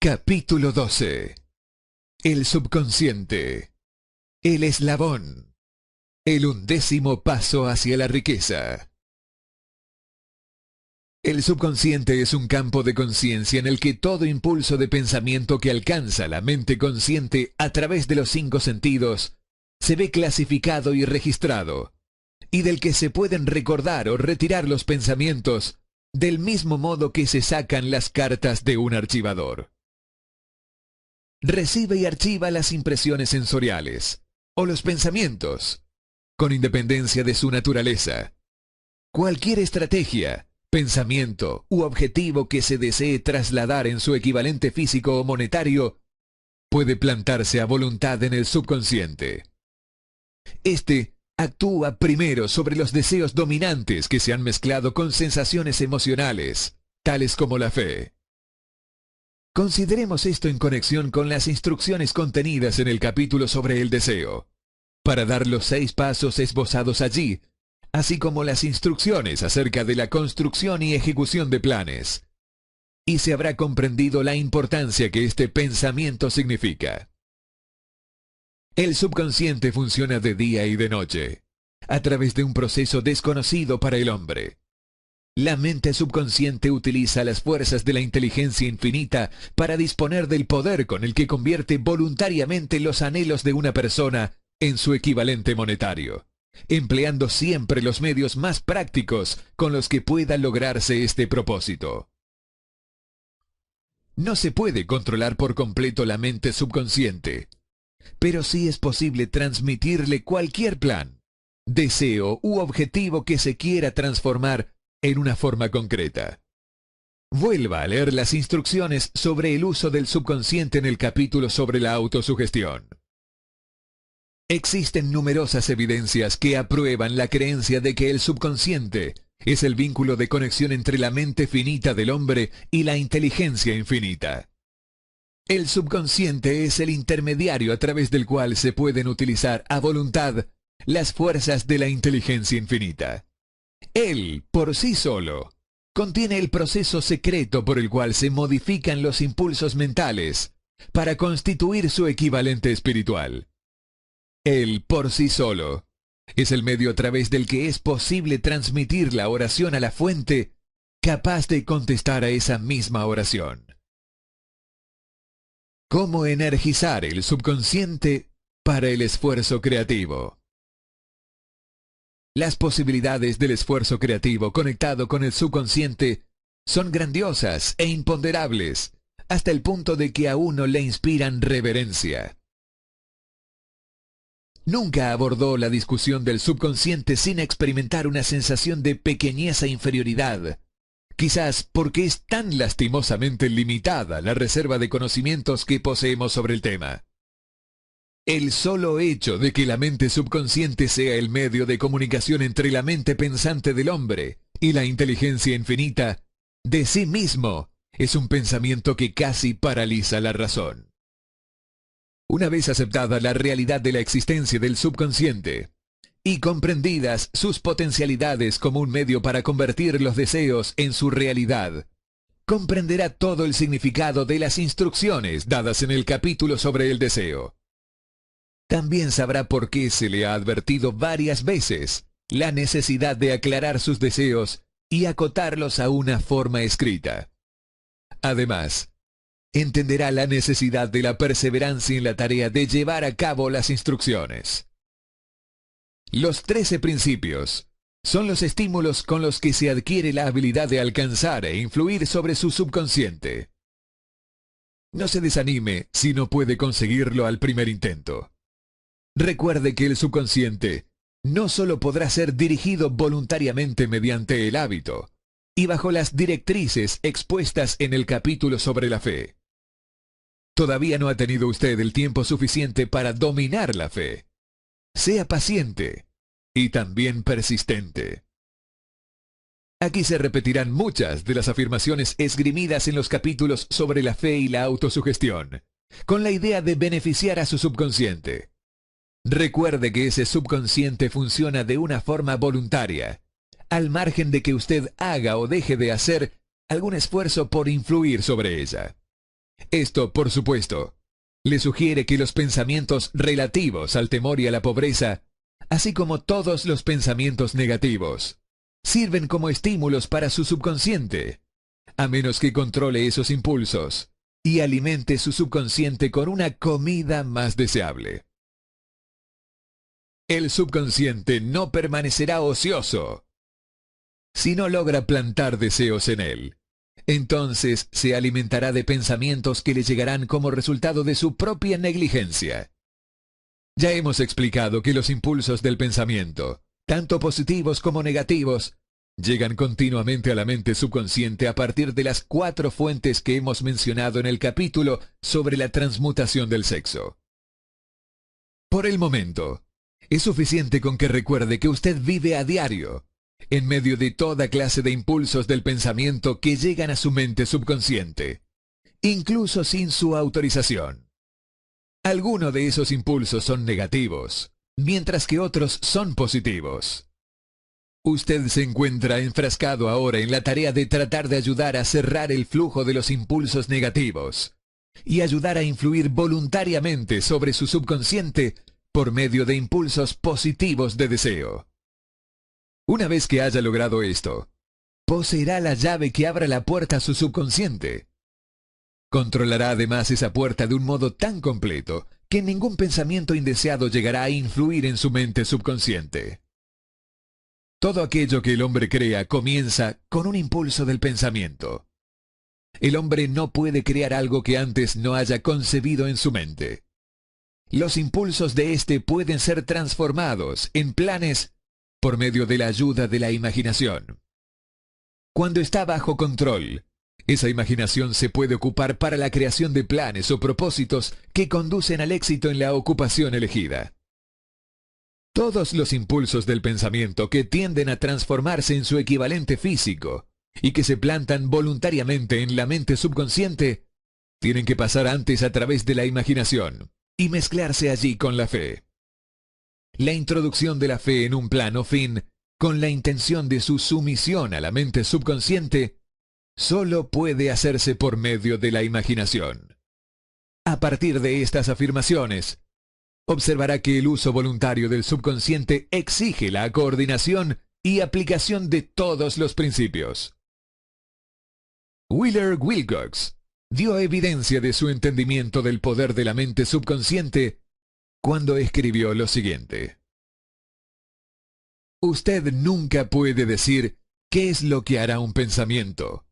Capítulo 12. El subconsciente. El eslabón. El 11º paso hacia la riqueza. El subconsciente es un campo de conciencia en el que todo impulso de pensamiento que alcanza la mente consciente a través de los 5 sentidos se ve clasificado y registrado, y del que se pueden recordar o retirar los pensamientos del mismo modo que se sacan las cartas de un archivador. Recibe y archiva las impresiones sensoriales, o los pensamientos, con independencia de su naturaleza. Cualquier estrategia, pensamiento u objetivo que se desee trasladar en su equivalente físico o monetario puede plantarse a voluntad en el subconsciente. Este actúa primero sobre los deseos dominantes que se han mezclado con sensaciones emocionales, tales como la fe. Consideremos esto en conexión con las instrucciones contenidas en el capítulo sobre el deseo, para dar los 6 pasos esbozados allí, así como las instrucciones acerca de la construcción y ejecución de planes. Y se habrá comprendido la importancia que este pensamiento significa. El subconsciente funciona de día y de noche, a través de un proceso desconocido para el hombre. La mente subconsciente utiliza las fuerzas de la inteligencia infinita para disponer del poder con el que convierte voluntariamente los anhelos de una persona en su equivalente monetario, empleando siempre los medios más prácticos con los que pueda lograrse este propósito. No se puede controlar por completo la mente subconsciente, pero sí es posible transmitirle cualquier plan, deseo u objetivo que se quiera transformar en una forma concreta. Vuelva a leer las instrucciones sobre el uso del subconsciente en el capítulo sobre la autosugestión. Existen numerosas evidencias que aprueban la creencia de que el subconsciente es el vínculo de conexión entre la mente finita del hombre y la inteligencia infinita. El subconsciente es el intermediario a través del cual se pueden utilizar a voluntad las fuerzas de la inteligencia infinita. Él, por sí solo, contiene el proceso secreto por el cual se modifican los impulsos mentales para constituir su equivalente espiritual. Él, por sí solo, es el medio a través del que es posible transmitir la oración a la fuente capaz de contestar a esa misma oración. ¿Cómo energizar el subconsciente para el esfuerzo creativo? Las posibilidades del esfuerzo creativo conectado con el subconsciente son grandiosas e imponderables, hasta el punto de que a uno le inspiran reverencia. Nunca abordó la discusión del subconsciente sin experimentar una sensación de pequeñez e inferioridad, quizás porque es tan lastimosamente limitada la reserva de conocimientos que poseemos sobre el tema. El solo hecho de que la mente subconsciente sea el medio de comunicación entre la mente pensante del hombre y la inteligencia infinita, de sí mismo, es un pensamiento que casi paraliza la razón. Una vez aceptada la realidad de la existencia del subconsciente, y comprendidas sus potencialidades como un medio para convertir los deseos en su realidad, comprenderá todo el significado de las instrucciones dadas en el capítulo sobre el deseo. También sabrá por qué se le ha advertido varias veces la necesidad de aclarar sus deseos y acotarlos a una forma escrita. Además, entenderá la necesidad de la perseverancia en la tarea de llevar a cabo las instrucciones. Los 13 principios son los estímulos con los que se adquiere la habilidad de alcanzar e influir sobre su subconsciente. No se desanime si no puede conseguirlo al primer intento. Recuerde que el subconsciente no solo podrá ser dirigido voluntariamente mediante el hábito y bajo las directrices expuestas en el capítulo sobre la fe. Todavía no ha tenido usted el tiempo suficiente para dominar la fe. Sea paciente y también persistente. Aquí se repetirán muchas de las afirmaciones esgrimidas en los capítulos sobre la fe y la autosugestión, con la idea de beneficiar a su subconsciente. Recuerde que ese subconsciente funciona de una forma voluntaria, al margen de que usted haga o deje de hacer algún esfuerzo por influir sobre ella. Esto, por supuesto, le sugiere que los pensamientos relativos al temor y a la pobreza, así como todos los pensamientos negativos, sirven como estímulos para su subconsciente, a menos que controle esos impulsos y alimente su subconsciente con una comida más deseable. El subconsciente no permanecerá ocioso. Si no logra plantar deseos en él, entonces se alimentará de pensamientos que le llegarán como resultado de su propia negligencia. Ya hemos explicado que los impulsos del pensamiento, tanto positivos como negativos, llegan continuamente a la mente subconsciente a partir de las 4 fuentes que hemos mencionado en el capítulo sobre la transmutación del sexo. Por el momento, es suficiente con que recuerde que usted vive a diario, en medio de toda clase de impulsos del pensamiento que llegan a su mente subconsciente, incluso sin su autorización. Algunos de esos impulsos son negativos, mientras que otros son positivos. Usted se encuentra enfrascado ahora en la tarea de tratar de ayudar a cerrar el flujo de los impulsos negativos y ayudar a influir voluntariamente sobre su subconsciente por medio de impulsos positivos de deseo. Una vez que haya logrado esto, poseerá la llave que abra la puerta a su subconsciente. Controlará además esa puerta de un modo tan completo que ningún pensamiento indeseado llegará a influir en su mente subconsciente. Todo aquello que el hombre crea comienza con un impulso del pensamiento. El hombre no puede crear algo que antes no haya concebido en su mente. Los impulsos de éste pueden ser transformados en planes por medio de la ayuda de la imaginación. Cuando está bajo control, esa imaginación se puede ocupar para la creación de planes o propósitos que conducen al éxito en la ocupación elegida. Todos los impulsos del pensamiento que tienden a transformarse en su equivalente físico y que se plantan voluntariamente en la mente subconsciente, tienen que pasar antes a través de la imaginación y mezclarse allí con la fe. La introducción de la fe en un plano fin, con la intención de su sumisión a la mente subconsciente, solo puede hacerse por medio de la imaginación. A partir de estas afirmaciones, observará que el uso voluntario del subconsciente exige la coordinación y aplicación de todos los principios. Wheeler Wilcox dio evidencia de su entendimiento del poder de la mente subconsciente cuando escribió lo siguiente: Usted nunca puede decir qué es lo que hará un pensamiento,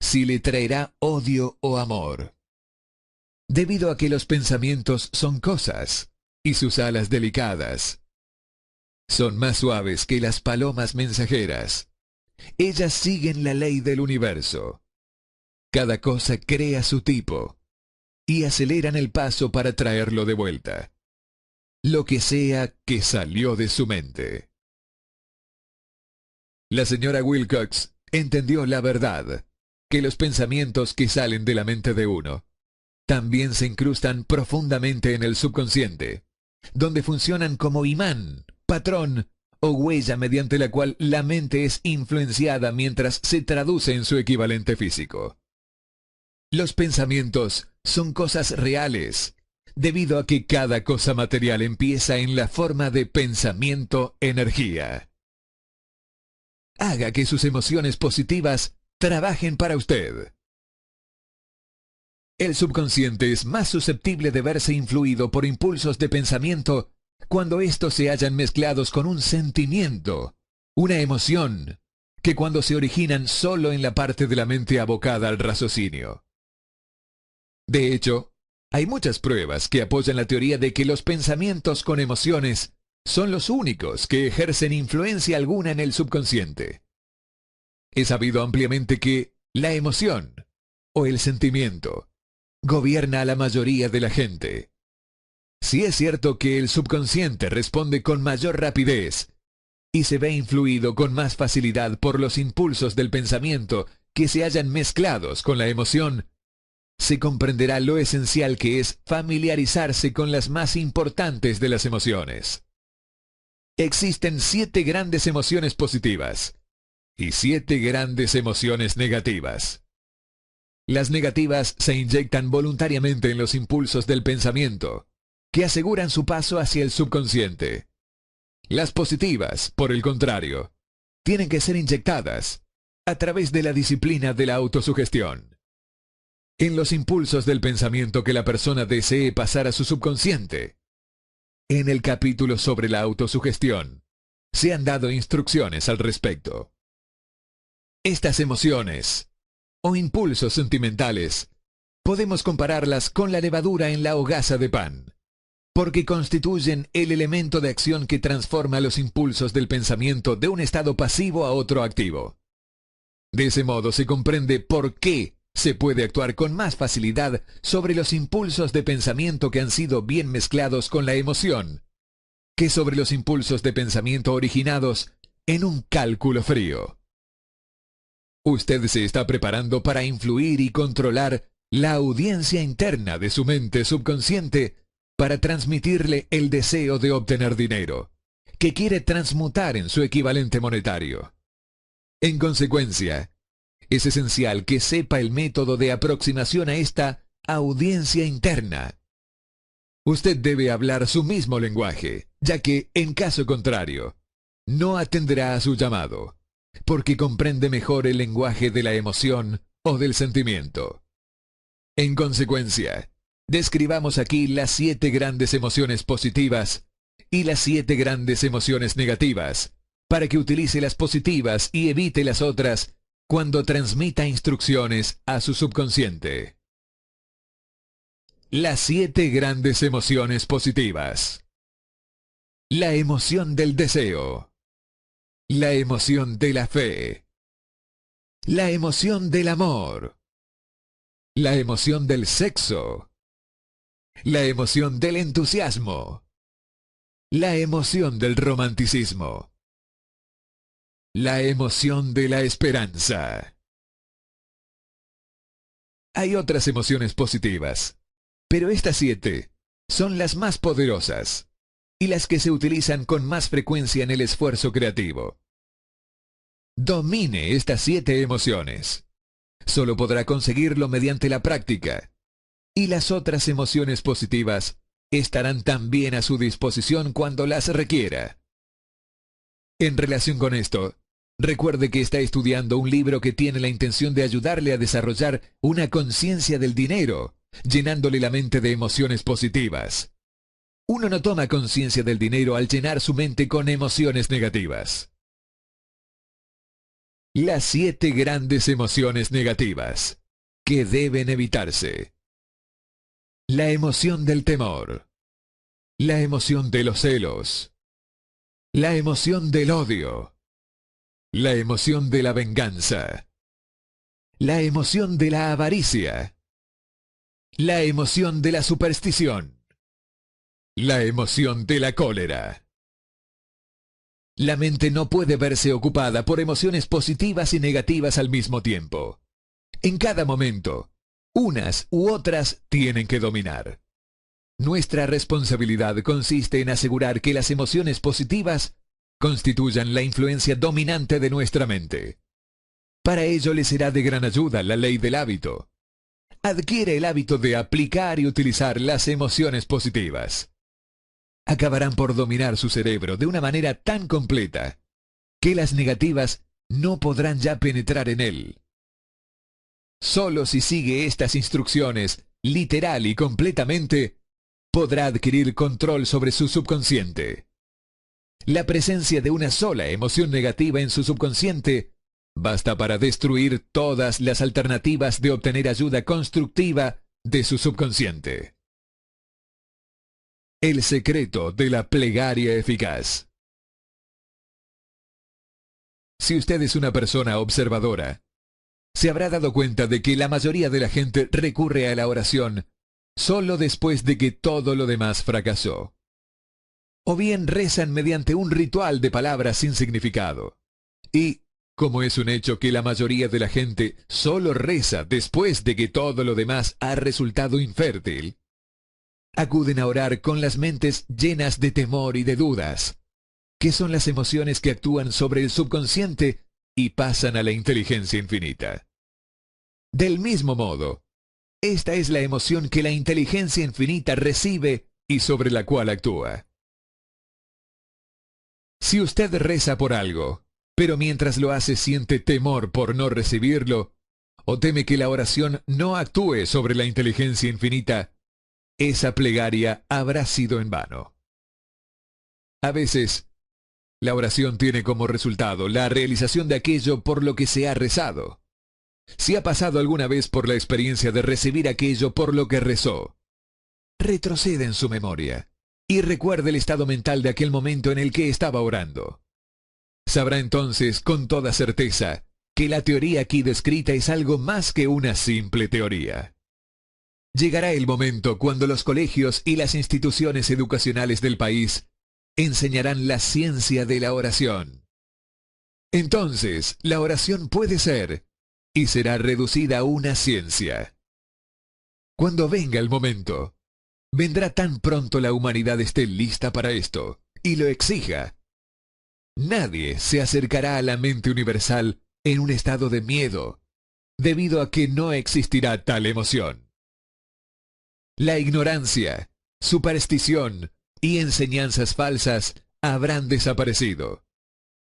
si le traerá odio o amor, debido a que los pensamientos son cosas, y sus alas delicadas son más suaves que las palomas mensajeras. Ellas siguen la ley del universo. Cada cosa crea su tipo, y aceleran el paso para traerlo de vuelta. Lo que sea que salió de su mente. La señora Wilcox entendió la verdad, que los pensamientos que salen de la mente de uno también se incrustan profundamente en el subconsciente, donde funcionan como imán, patrón o huella mediante la cual la mente es influenciada mientras se traduce en su equivalente físico. Los pensamientos son cosas reales, debido a que cada cosa material empieza en la forma de pensamiento-energía. Haga que sus emociones positivas trabajen para usted. El subconsciente es más susceptible de verse influido por impulsos de pensamiento cuando estos se hallan mezclados con un sentimiento, una emoción, que cuando se originan solo en la parte de la mente abocada al raciocinio. De hecho, hay muchas pruebas que apoyan la teoría de que los pensamientos con emociones son los únicos que ejercen influencia alguna en el subconsciente. Es sabido ampliamente que la emoción, o el sentimiento, gobierna a la mayoría de la gente. Si es cierto que el subconsciente responde con mayor rapidez y se ve influido con más facilidad por los impulsos del pensamiento que se hallan mezclados con la emoción, se comprenderá lo esencial que es familiarizarse con las más importantes de las emociones. Existen 7 grandes emociones positivas y 7 grandes emociones negativas. Las negativas se inyectan voluntariamente en los impulsos del pensamiento, que aseguran su paso hacia el subconsciente. Las positivas, por el contrario, tienen que ser inyectadas a través de la disciplina de la autosugestión. En los impulsos del pensamiento que la persona desee pasar a su subconsciente. En el capítulo sobre la autosugestión, se han dado instrucciones al respecto. Estas emociones, o impulsos sentimentales, podemos compararlas con la levadura en la hogaza de pan, porque constituyen el elemento de acción que transforma los impulsos del pensamiento de un estado pasivo a otro activo. De ese modo se comprende por qué se puede actuar con más facilidad sobre los impulsos de pensamiento que han sido bien mezclados con la emoción, que sobre los impulsos de pensamiento originados en un cálculo frío. Usted se está preparando para influir y controlar la audiencia interna de su mente subconsciente para transmitirle el deseo de obtener dinero, que quiere transmutar en su equivalente monetario. En consecuencia, es esencial que sepa el método de aproximación a esta audiencia interna. Usted debe hablar su mismo lenguaje, ya que, en caso contrario, no atenderá a su llamado, porque comprende mejor el lenguaje de la emoción o del sentimiento. En consecuencia, describamos aquí las 7 grandes emociones positivas y las 7 grandes emociones negativas, para que utilice las positivas y evite las otras cuando transmita instrucciones a su subconsciente. Las 7 grandes emociones positivas. La emoción del deseo. La emoción de la fe. La emoción del amor. La emoción del sexo. La emoción del entusiasmo. La emoción del romanticismo. La emoción de la esperanza. Hay otras emociones positivas, pero estas 7 son las más poderosas y las que se utilizan con más frecuencia en el esfuerzo creativo. Domine estas 7 emociones. Solo podrá conseguirlo mediante la práctica, y las otras emociones positivas estarán también a su disposición cuando las requiera. En relación con esto, recuerde que está estudiando un libro que tiene la intención de ayudarle a desarrollar una conciencia del dinero, llenándole la mente de emociones positivas. Uno no toma conciencia del dinero al llenar su mente con emociones negativas. Las 7 grandes emociones negativas que deben evitarse. La emoción del temor. La emoción de los celos. La emoción del odio. La emoción de la venganza. La emoción de la avaricia. La emoción de la superstición. La emoción de la cólera. La mente no puede verse ocupada por emociones positivas y negativas al mismo tiempo. En cada momento, unas u otras tienen que dominar. Nuestra responsabilidad consiste en asegurar que las emociones positivas constituyan la influencia dominante de nuestra mente. Para ello le será de gran ayuda la ley del hábito. Adquiere el hábito de aplicar y utilizar las emociones positivas. Acabarán por dominar su cerebro de una manera tan completa que las negativas no podrán ya penetrar en él. Solo si sigue estas instrucciones literal y completamente, podrá adquirir control sobre su subconsciente. La presencia de una sola emoción negativa en su subconsciente basta para destruir todas las alternativas de obtener ayuda constructiva de su subconsciente. El secreto de la plegaria eficaz. Si usted es una persona observadora, se habrá dado cuenta de que la mayoría de la gente recurre a la oración solo después de que todo lo demás fracasó. O bien rezan mediante un ritual de palabras sin significado. Y, como es un hecho que la mayoría de la gente solo reza después de que todo lo demás ha resultado infértil, acuden a orar con las mentes llenas de temor y de dudas, que son las emociones que actúan sobre el subconsciente y pasan a la inteligencia infinita. Del mismo modo, esta es la emoción que la inteligencia infinita recibe y sobre la cual actúa. Si usted reza por algo, pero mientras lo hace siente temor por no recibirlo, o teme que la oración no actúe sobre la inteligencia infinita, esa plegaria habrá sido en vano. A veces, la oración tiene como resultado la realización de aquello por lo que se ha rezado. Si ha pasado alguna vez por la experiencia de recibir aquello por lo que rezó, retroceda en su memoria y recuerde el estado mental de aquel momento en el que estaba orando. Sabrá entonces con toda certeza que la teoría aquí descrita es algo más que una simple teoría. Llegará el momento cuando los colegios y las instituciones educacionales del país enseñarán la ciencia de la oración. Entonces, la oración puede ser y será reducida a una ciencia. Cuando venga el momento, vendrá tan pronto la humanidad esté lista para esto y lo exija. Nadie se acercará a la mente universal en un estado de miedo, debido a que no existirá tal emoción. La ignorancia, superstición y enseñanzas falsas habrán desaparecido,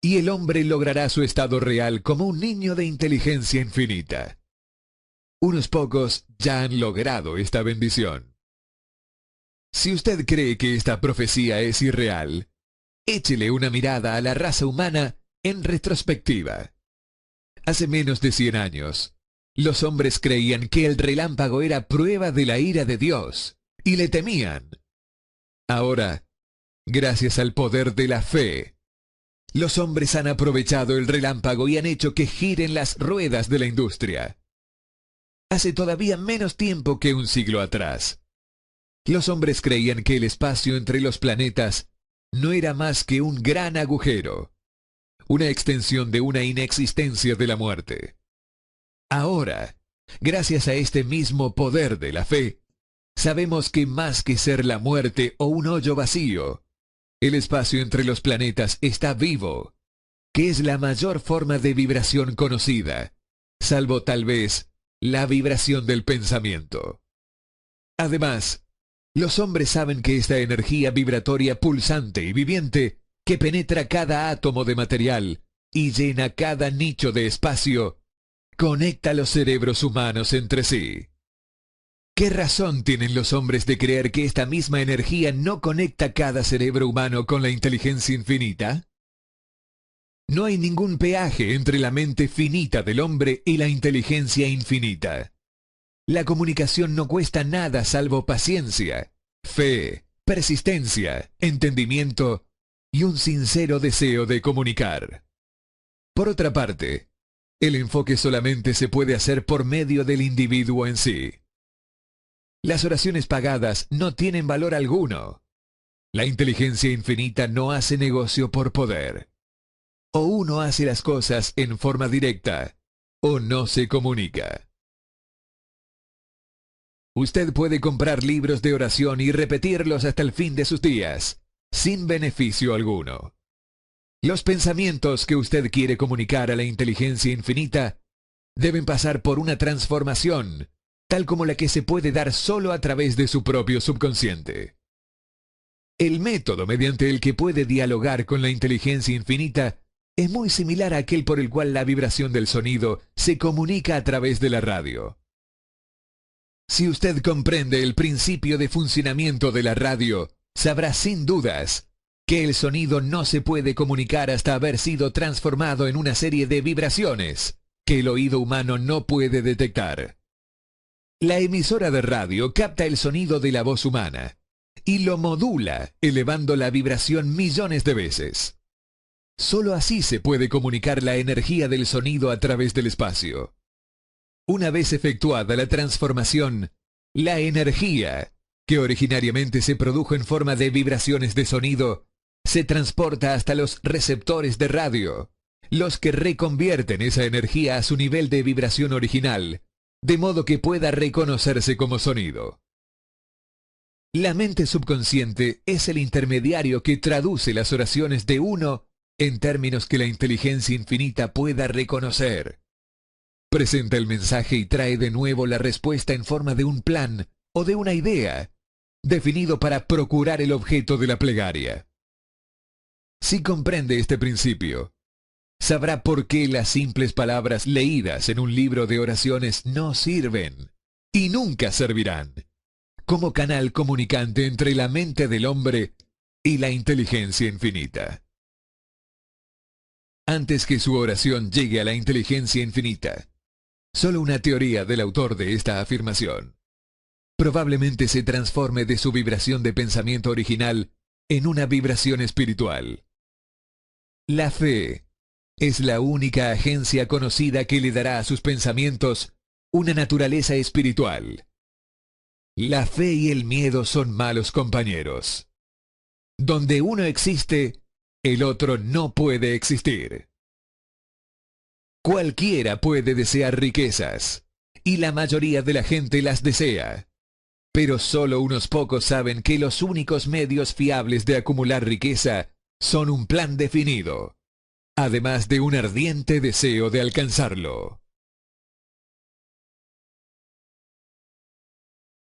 y el hombre logrará su estado real como un niño de inteligencia infinita. Unos pocos ya han logrado esta bendición. Si usted cree que esta profecía es irreal, échele una mirada a la raza humana en retrospectiva. Hace menos de 100 años, los hombres creían que el relámpago era prueba de la ira de Dios, y le temían. Ahora, gracias al poder de la fe, los hombres han aprovechado el relámpago y han hecho que giren las ruedas de la industria. Hace todavía menos tiempo que un siglo atrás, los hombres creían que el espacio entre los planetas no era más que un gran agujero, una extensión de una inexistencia de la muerte. Ahora, gracias a este mismo poder de la fe, sabemos que más que ser la muerte o un hoyo vacío, el espacio entre los planetas está vivo, que es la mayor forma de vibración conocida, salvo tal vez la vibración del pensamiento. Además, los hombres saben que esta energía vibratoria pulsante y viviente que penetra cada átomo de material y llena cada nicho de espacio, conecta los cerebros humanos entre sí. ¿Qué razón tienen los hombres de creer que esta misma energía no conecta cada cerebro humano con la inteligencia infinita? No hay ningún peaje entre la mente finita del hombre y la inteligencia infinita. La comunicación no cuesta nada salvo paciencia, fe, persistencia, entendimiento y un sincero deseo de comunicar. Por otra parte, el enfoque solamente se puede hacer por medio del individuo en sí. Las oraciones pagadas no tienen valor alguno. La inteligencia infinita no hace negocio por poder. O uno hace las cosas en forma directa, o no se comunica. Usted puede comprar libros de oración y repetirlos hasta el fin de sus días, sin beneficio alguno. Los pensamientos que usted quiere comunicar a la inteligencia infinita deben pasar por una transformación, tal como la que se puede dar solo a través de su propio subconsciente. El método mediante el que puede dialogar con la inteligencia infinita es muy similar a aquel por el cual la vibración del sonido se comunica a través de la radio. Si usted comprende el principio de funcionamiento de la radio, sabrá sin dudas que el sonido no se puede comunicar hasta haber sido transformado en una serie de vibraciones que el oído humano no puede detectar. La emisora de radio capta el sonido de la voz humana y lo modula, elevando la vibración millones de veces. Solo así se puede comunicar la energía del sonido a través del espacio. Una vez efectuada la transformación, la energía, que originariamente se produjo en forma de vibraciones de sonido, se transporta hasta los receptores de radio, los que reconvierten esa energía a su nivel de vibración original, de modo que pueda reconocerse como sonido. La mente subconsciente es el intermediario que traduce las oraciones de uno en términos que la inteligencia infinita pueda reconocer. Presenta el mensaje y trae de nuevo la respuesta en forma de un plan o de una idea, definido para procurar el objeto de la plegaria. Si comprende este principio, sabrá por qué las simples palabras leídas en un libro de oraciones no sirven y nunca servirán como canal comunicante entre la mente del hombre y la inteligencia infinita. Antes que su oración llegue a la inteligencia infinita, solo una teoría del autor de esta afirmación probablemente se transforme de su vibración de pensamiento original en una vibración espiritual. La fe es la única agencia conocida que le dará a sus pensamientos una naturaleza espiritual. La fe y el miedo son malos compañeros. Donde uno existe, el otro no puede existir. Cualquiera puede desear riquezas, y la mayoría de la gente las desea. Pero solo unos pocos saben que los únicos medios fiables de acumular riqueza son un plan definido, además de un ardiente deseo de alcanzarlo.